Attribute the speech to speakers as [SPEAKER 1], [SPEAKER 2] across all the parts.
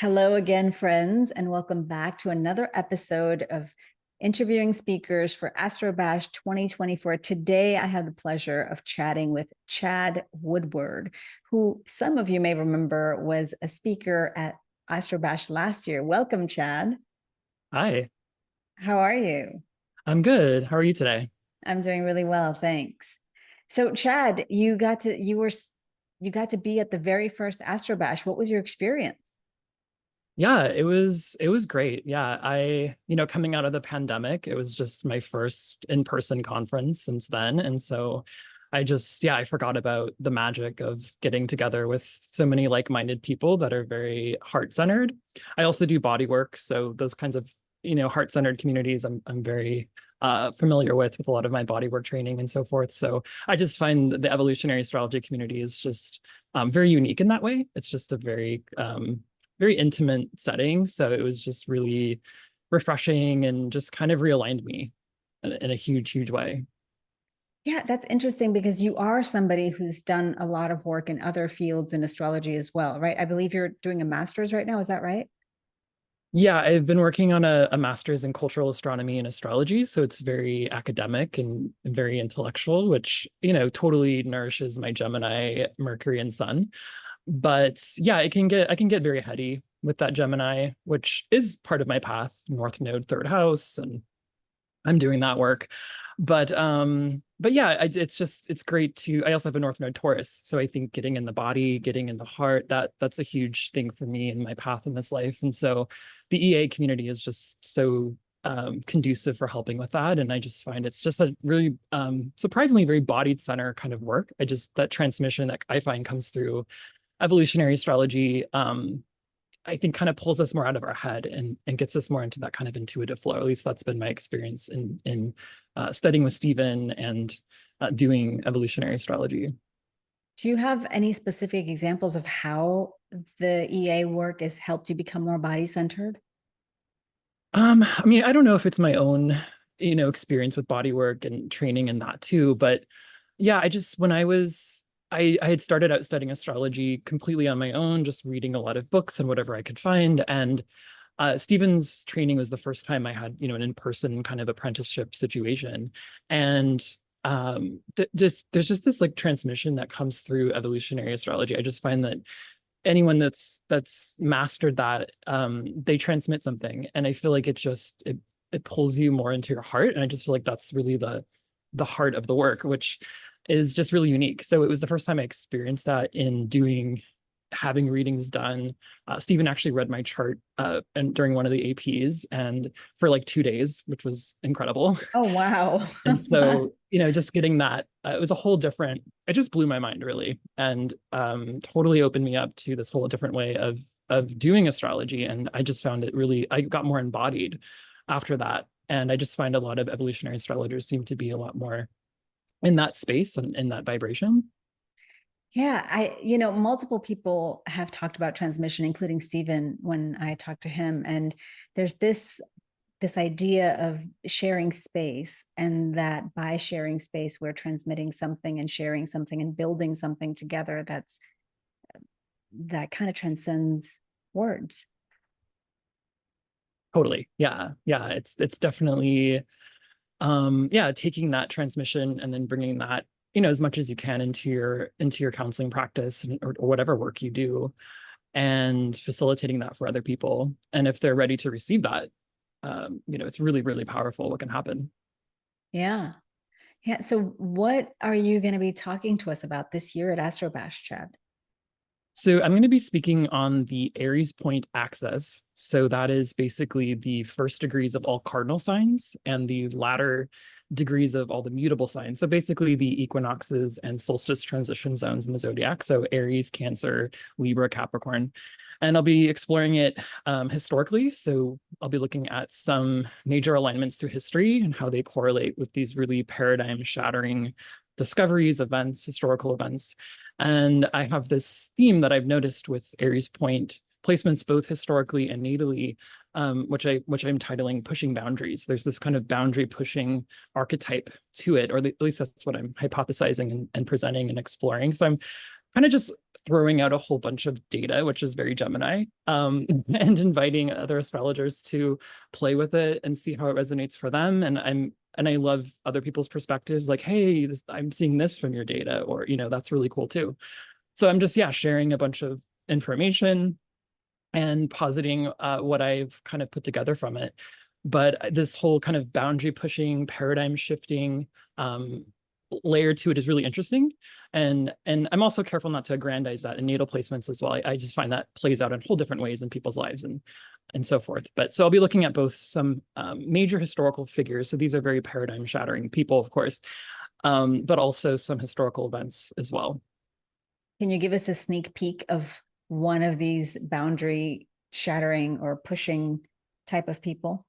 [SPEAKER 1] Hello again, friends, and welcome back to another episode of interviewing speakers for Astro-Bash 2024. Today, I have the pleasure of chatting with Chad Woodward, who some of you may remember was a speaker at Astro-Bash last year. Welcome, Chad.
[SPEAKER 2] Hi,
[SPEAKER 1] How are you?
[SPEAKER 2] I'm good. How are you today?
[SPEAKER 1] I'm doing really well, thanks. So, Chad, you got to be at the very first Astro-Bash. What was your experience?
[SPEAKER 2] Yeah, it was great. Yeah, coming out of the pandemic, it was just my first in-person conference since then. And so I forgot about the magic of getting together with so many like-minded people that are very heart-centered. I also do body work, so those kinds of, heart-centered communities I'm very familiar with a lot of my bodywork training and so forth. So I just find that the evolutionary astrology community is just very unique in that way. It's just a very intimate setting. So it was just really refreshing and just kind of realigned me in a huge, huge way.
[SPEAKER 1] Yeah, that's interesting because you are somebody who's done a lot of work in other fields in astrology as well, right? I believe you're doing a master's right now. Is that right?
[SPEAKER 2] Yeah, I've been working on a master's in cultural astronomy and astrology. So it's very academic and very intellectual, which, totally nourishes my Gemini, Mercury, and Sun. But yeah, I can get very heady with that Gemini, which is part of my path, North Node, third house, and I'm doing that work. But yeah, it's great to. I also have a North Node Taurus, so I think getting in the body, getting in the heart, that's a huge thing for me in my path in this life. And so the EA community is just so conducive for helping with that. And I just find it's just a really surprisingly very bodied center kind of work. I just that transmission that I find comes through evolutionary astrology. I think kind of pulls us more out of our head and gets us more into that kind of intuitive flow. At least that's been my experience in studying with Stephen and doing evolutionary astrology.
[SPEAKER 1] Do you have any specific examples of how the EA work has helped you become more body centered?
[SPEAKER 2] I mean, I don't know if it's my own, experience with body work and training and that too, but yeah, I just when I was I had started out studying astrology completely on my own, just reading a lot of books and whatever I could find. And Stephen's training was the first time I had, an in-person kind of apprenticeship situation. And just there's just this like transmission that comes through evolutionary astrology. I just find that anyone that's mastered that, they transmit something. And I feel like it pulls you more into your heart. And I just feel like that's really the heart of the work, which is just really unique. So it was the first time I experienced that in doing having readings done. Stephen actually read my chart and during one of the APs and for like 2 days, which was incredible.
[SPEAKER 1] Oh, wow.
[SPEAKER 2] And so, just getting that, it was a whole different, it just blew my mind really. And totally opened me up to this whole different way of doing astrology. And I just found it really, I got more embodied after that. And I just find a lot of evolutionary astrologers seem to be a lot more in that space and in that vibration.
[SPEAKER 1] Yeah, multiple people have talked about transmission, including Stephen when I talked to him. And there's this idea of sharing space, and that by sharing space, we're transmitting something and sharing something and building something together that kind of transcends words.
[SPEAKER 2] Totally. Yeah. Yeah. It's definitely, yeah, taking that transmission and then bringing that, as much as you can into your counseling practice or whatever work you do and facilitating that for other people. And if they're ready to receive that, it's really, really powerful what can happen.
[SPEAKER 1] Yeah. Yeah. So what are you going to be talking to us about this year at Astrobash, Chad?
[SPEAKER 2] So I'm going to be speaking on the Aries point axis. So that is basically the first degrees of all cardinal signs and the latter degrees of all the mutable signs. So basically the equinoxes and solstice transition zones in the zodiac. So Aries, Cancer, Libra, Capricorn. And I'll be exploring it historically. So I'll be looking at some major alignments through history and how they correlate with these really paradigm shattering discoveries, events, historical events. And I have this theme that I've noticed with Aries point placements, both historically and natally, which I'm titling "Pushing Boundaries." There's this kind of boundary pushing archetype to it, or at least that's what I'm hypothesizing and presenting and exploring. So I'm kind of just throwing out a whole bunch of data, which is very Gemini, and inviting other astrologers to play with it and see how it resonates for them. And I love other people's perspectives, like, hey, I'm seeing this from your data, or, that's really cool too. So I'm just, yeah, sharing a bunch of information and positing what I've kind of put together from it. But this whole kind of boundary pushing, paradigm shifting layer to it is really interesting. And I'm also careful not to aggrandize that in natal placements as well. I just find that plays out in whole different ways in people's lives and so forth. But so I'll be looking at both some major historical figures. So these are very paradigm shattering people, of course, but also some historical events as well.
[SPEAKER 1] Can you give us a sneak peek of one of these boundary shattering or pushing type of people?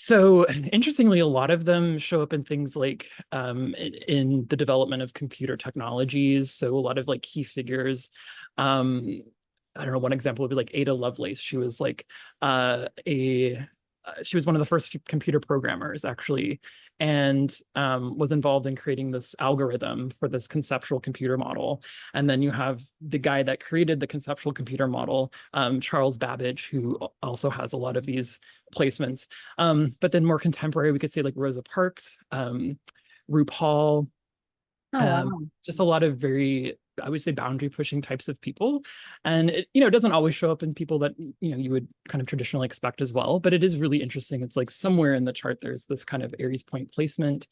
[SPEAKER 2] So interestingly, a lot of them show up in things like in the development of computer technologies. So a lot of like key figures. I don't know, one example would be like Ada Lovelace. She was like she was one of the first computer programmers, actually, and was involved in creating this algorithm for this conceptual computer model. And then you have the guy that created the conceptual computer model, Charles Babbage, who also has a lot of these placements. But then more contemporary, we could say like Rosa Parks, RuPaul,
[SPEAKER 1] Oh, wow.
[SPEAKER 2] just a lot of very, I would say, boundary pushing types of people. And it, doesn't always show up in people that, you would kind of traditionally expect as well, but it is really interesting. It's like somewhere in the chart, there's this kind of Aries point placement,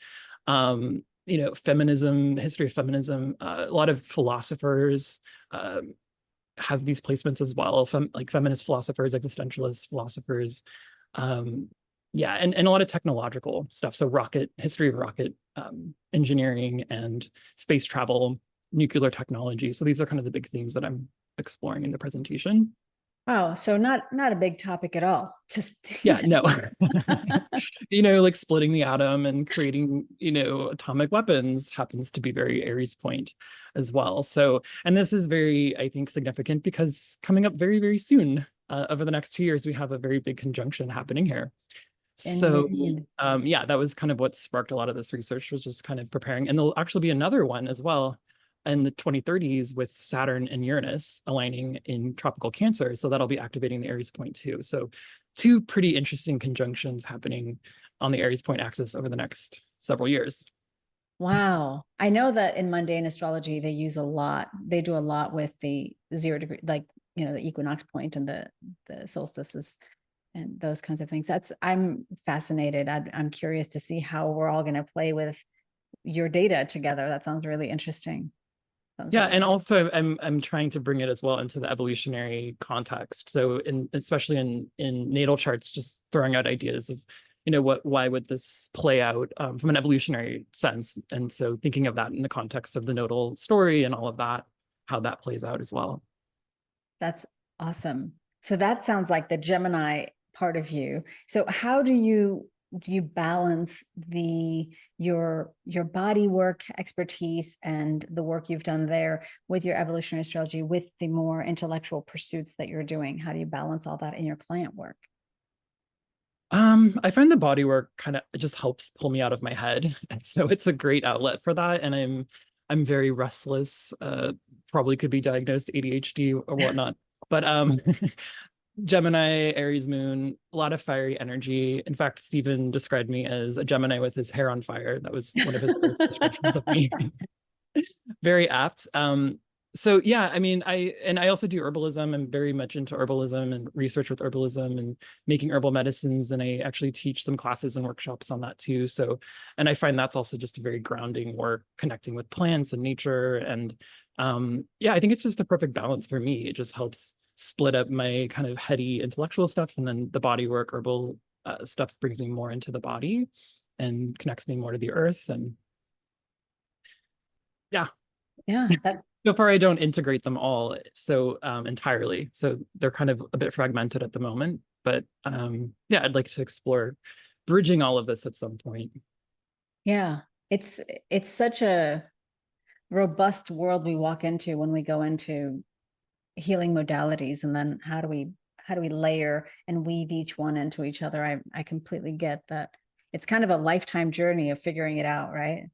[SPEAKER 2] feminism, history of feminism, a lot of philosophers, have these placements as well, like feminist philosophers, existentialist philosophers, yeah, and a lot of technological stuff. So history of rocket engineering and space travel, nuclear technology. So these are kind of the big themes that I'm exploring in the presentation.
[SPEAKER 1] Oh, so not a big topic at all. Just
[SPEAKER 2] Yeah, no. Like splitting the atom and creating, atomic weapons happens to be very Aries point as well. So, and this is very, I think, significant because coming up very, very soon, over the next 2 years, we have a very big conjunction happening here. So, yeah, that was kind of what sparked a lot of this research, was just kind of preparing. And there'll actually be another one as well in the 2030s with Saturn and Uranus aligning in tropical Cancer. So that'll be activating the Aries point too. So two pretty interesting conjunctions happening on the Aries point axis over the next several years.
[SPEAKER 1] Wow. I know that in mundane astrology, they do a lot with the 0 degree, like, the equinox point and the solstices and those kinds of things. I'm fascinated. I'm curious to see how we're all going to play with your data together. That sounds really interesting.
[SPEAKER 2] Yeah, and also I'm trying to bring it as well into the evolutionary context. So especially in natal charts, just throwing out ideas of, why would this play out from an evolutionary sense? And so thinking of that in the context of the nodal story and all of that, how that plays out as well.
[SPEAKER 1] That's awesome. So that sounds like the Gemini part of you. So how do you balance your body work expertise and the work you've done there with your evolutionary astrology, with the more intellectual pursuits that you're doing? How do you balance all that in your client work?
[SPEAKER 2] I find the body work kind of just helps pull me out of my head. And so it's a great outlet for that. And I'm very restless, probably could be diagnosed ADHD or whatnot. But Gemini, Aries moon, a lot of fiery energy. In fact, Stephen described me as a Gemini with his hair on fire. That was one of his first descriptions of me. Very apt. So yeah, I mean, I also do herbalism. I'm very much into herbalism and research with herbalism and making herbal medicines. And I actually teach some classes and workshops on that too. So, and I find that's also just a very grounding work, connecting with plants and nature. And yeah, I think it's just a perfect balance for me. It just helps split up my kind of heady intellectual stuff, and then the body work, herbal stuff brings me more into the body and connects me more to the earth. And yeah.
[SPEAKER 1] That's
[SPEAKER 2] So far I don't integrate them all so entirely. So they're kind of a bit fragmented at the moment, but yeah, I'd like to explore bridging all of this at some point.
[SPEAKER 1] Yeah, it's such a robust world we walk into when we go into healing modalities, and then how do we layer and weave each one into each other? I completely get that. It's kind of a lifetime journey of figuring it out, right?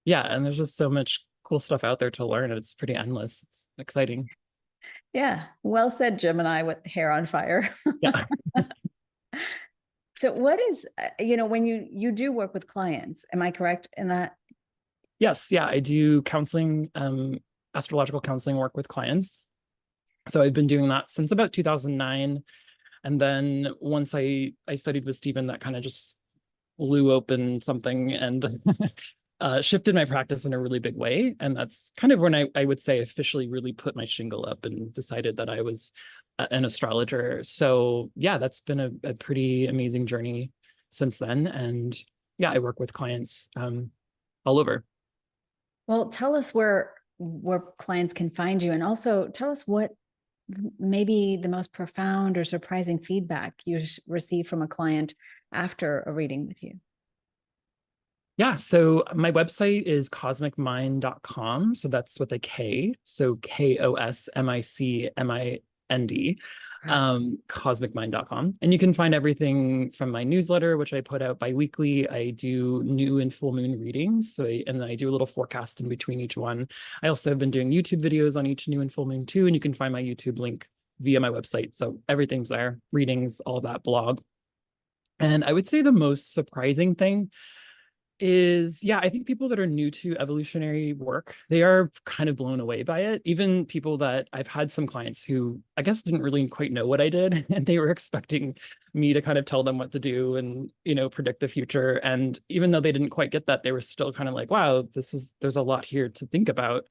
[SPEAKER 2] Yeah, and there's just so much cool stuff out there to learn, and it's pretty endless. It's exciting.
[SPEAKER 1] Yeah. Well said, Gemini with hair on fire.
[SPEAKER 2] Yeah.
[SPEAKER 1] So what is, when you do work with clients, am I correct in that?
[SPEAKER 2] Yes, yeah, I do counseling, astrological counseling work with clients. So I've been doing that since about 2009. And then once I studied with Stephen, that kind of just blew open something and shifted my practice in a really big way. And that's kind of when I would say officially really put my shingle up and decided that I was an astrologer. So yeah, that's been a pretty amazing journey since then. And yeah, I work with clients all over.
[SPEAKER 1] Well, tell us where clients can find you, and also tell us what maybe the most profound or surprising feedback you received from a client after a reading with you.
[SPEAKER 2] Yeah, so my website is cosmicmind.com. So that's with a K. So KOSMICMIND, cosmicmind.com. And you can find everything from my newsletter, which I put out bi-weekly. I do new and full moon readings. And then I do a little forecast in between each one. I also have been doing YouTube videos on each new and full moon too. And you can find my YouTube link via my website. So everything's there, readings, all that, blog. And I would say the most surprising thing is, yeah, I think people that are new to evolutionary work, they are kind of blown away by it. Even people that I've had some clients who I guess didn't really quite know what I did, and they were expecting me to kind of tell them what to do and, predict the future. And even though they didn't quite get that, they were still kind of like, wow, there's a lot here to think about.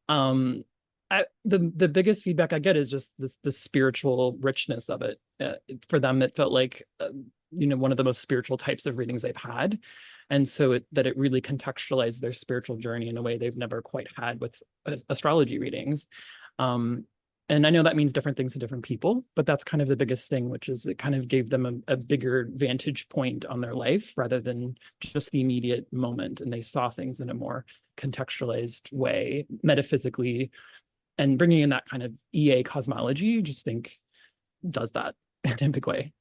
[SPEAKER 2] Um, the biggest feedback I get is just the spiritual richness of it. For them, it felt like one of the most spiritual types of readings they've had, and so that it really contextualized their spiritual journey in a way they've never quite had with astrology readings. And I know that means different things to different people, but that's kind of the biggest thing, which is it kind of gave them a bigger vantage point on their life rather than just the immediate moment, and they saw things in a more contextualized way, metaphysically, and bringing in that kind of EA cosmology, just think does that in a big way.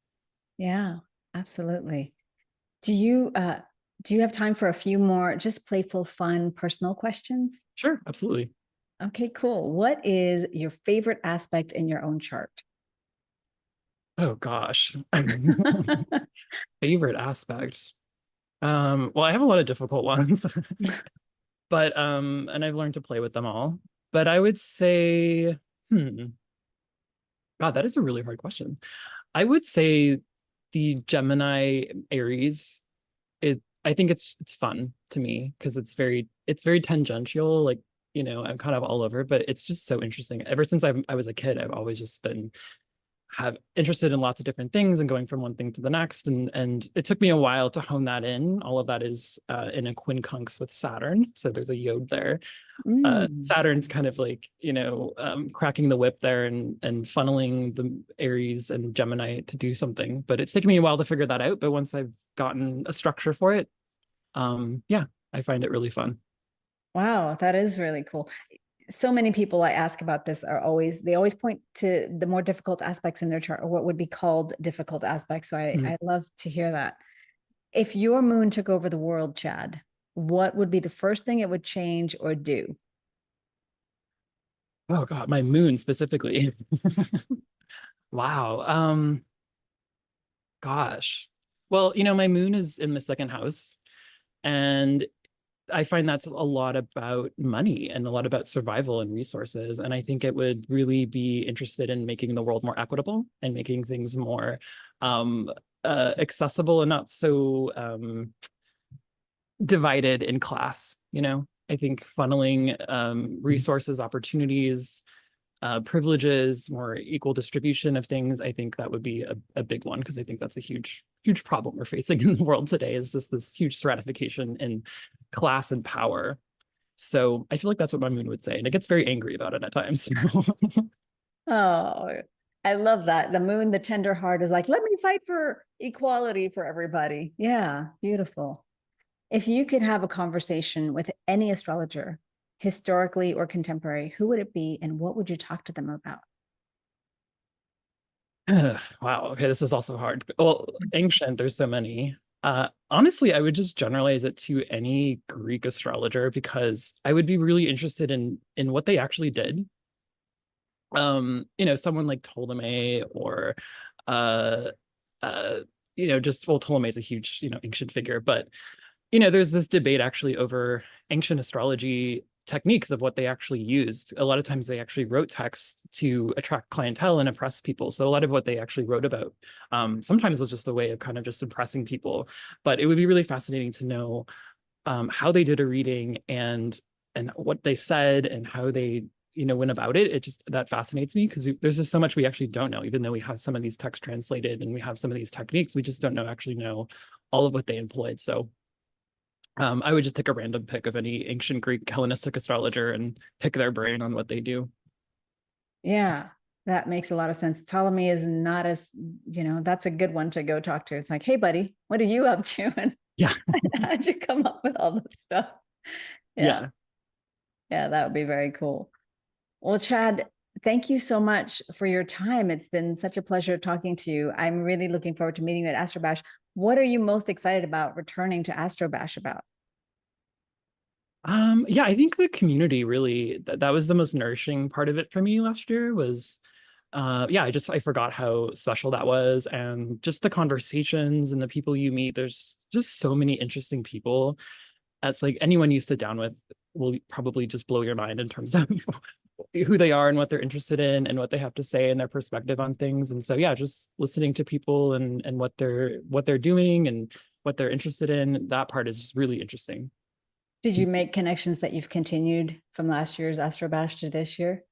[SPEAKER 1] Yeah, absolutely. Do you have time for a few more just playful, fun, personal questions?
[SPEAKER 2] Sure, absolutely.
[SPEAKER 1] Okay, cool. What is your favorite aspect in your own chart?
[SPEAKER 2] Oh gosh. Favorite aspect. Well, I have a lot of difficult ones, but and I've learned to play with them all. But I would say, God, that is a really hard question. I would say the Gemini Aries, I think it's fun to me because it's very tangential. Like, I'm kind of all over, but it's just so interesting. Ever since I was a kid, I've always just been have interested in lots of different things and going from one thing to the next. And it took me a while to hone that in. All of that is in a quincunx with Saturn. So there's a yod there.
[SPEAKER 1] Mm.
[SPEAKER 2] Saturn's kind of like, cracking the whip there and funneling the Aries and Gemini to do something. But it's taken me a while to figure that out. But once I've gotten a structure for it, yeah, I find it really fun.
[SPEAKER 1] Wow, that is really cool. So many people I ask about this they always point to the more difficult aspects in their chart, or what would be called difficult aspects. So
[SPEAKER 2] Mm.
[SPEAKER 1] I love to hear that. If your moon took over the world, Chad, what would be the first thing it would change or do?
[SPEAKER 2] Oh God, my moon specifically. Wow. Gosh. Well, my moon is in the second house, and I find that's a lot about money and a lot about survival and resources. And I think it would really be interested in making the world more equitable and making things more um, accessible and not so divided in class. I think funneling resources, opportunities, privileges, more equal distribution of things. I think that would be a big one, because I think that's a huge, huge problem we're facing in the world today, is just this huge stratification in class and power. So I feel like that's what my moon would say. And it gets very angry about it at times.
[SPEAKER 1] Oh, I love that. The moon, the tender heart, is like, let me fight for equality for everybody. Yeah, beautiful. If you could have a conversation with any astrologer, historically or contemporary, who would it be and what would you talk to them about?
[SPEAKER 2] Wow. Okay, this is also hard. Well, ancient, there's so many. Honestly, I would just generalize it to any Greek astrologer because I would be really interested in what they actually did. Someone like Ptolemy or uh uh just well, Ptolemy's a huge, ancient figure, but there's this debate actually over ancient astrology techniques of what they actually used. A lot of times they actually wrote texts to attract clientele and impress people. So a lot of what they actually wrote about sometimes was just a way of kind of just impressing people. But it would be really fascinating to know how they did a reading and what they said and how they went about it. It just that fascinates me because there's just so much we actually don't know, even though we have some of these texts translated and we have some of these techniques, we just don't know all of what they employed. So I would just take a random pick of any ancient Greek Hellenistic astrologer and pick their brain on what they do.
[SPEAKER 1] Yeah, that makes a lot of sense. Ptolemy is not as, that's a good one to go talk to. It's like, hey, buddy, what are you up to? And
[SPEAKER 2] Yeah.
[SPEAKER 1] how'd you come up with all this stuff? Yeah.
[SPEAKER 2] Yeah.
[SPEAKER 1] Yeah, that would be very cool. Well, Chad, thank you so much for your time. It's been such a pleasure talking to you. I'm really looking forward to meeting you at Astro-Bash. What are you most excited about returning to Astro-Bash about?
[SPEAKER 2] Yeah, I think the community really that was the most nourishing part of it for me last year was yeah, I forgot how special that was and just the conversations and the people you meet. There's just so many interesting people. That's like anyone you sit down with will probably just blow your mind in terms of who they are and what they're interested in and what they have to say and their perspective on things. And so yeah, just listening to people and what they're doing and what they're interested in, that part is just really interesting.
[SPEAKER 1] Did you make connections that you've continued from last year's Astro-Bash to this year?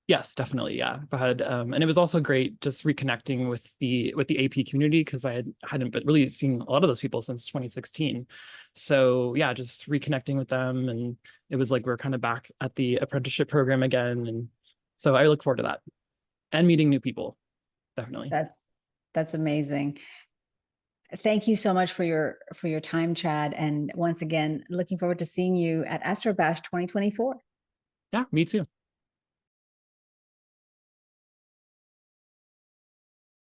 [SPEAKER 2] Yes, definitely. Yeah. And it was also great just reconnecting with the AP community because hadn't been really seen a lot of those people since 2016. So yeah, just reconnecting with them, and it was like we're kind of back at the apprenticeship program again, and so I look forward to that and meeting new people. Definitely.
[SPEAKER 1] That's amazing. Thank you so much for your time, Chad. And once again, looking forward to seeing you at Astro Bash 2024.
[SPEAKER 2] Yeah, me too.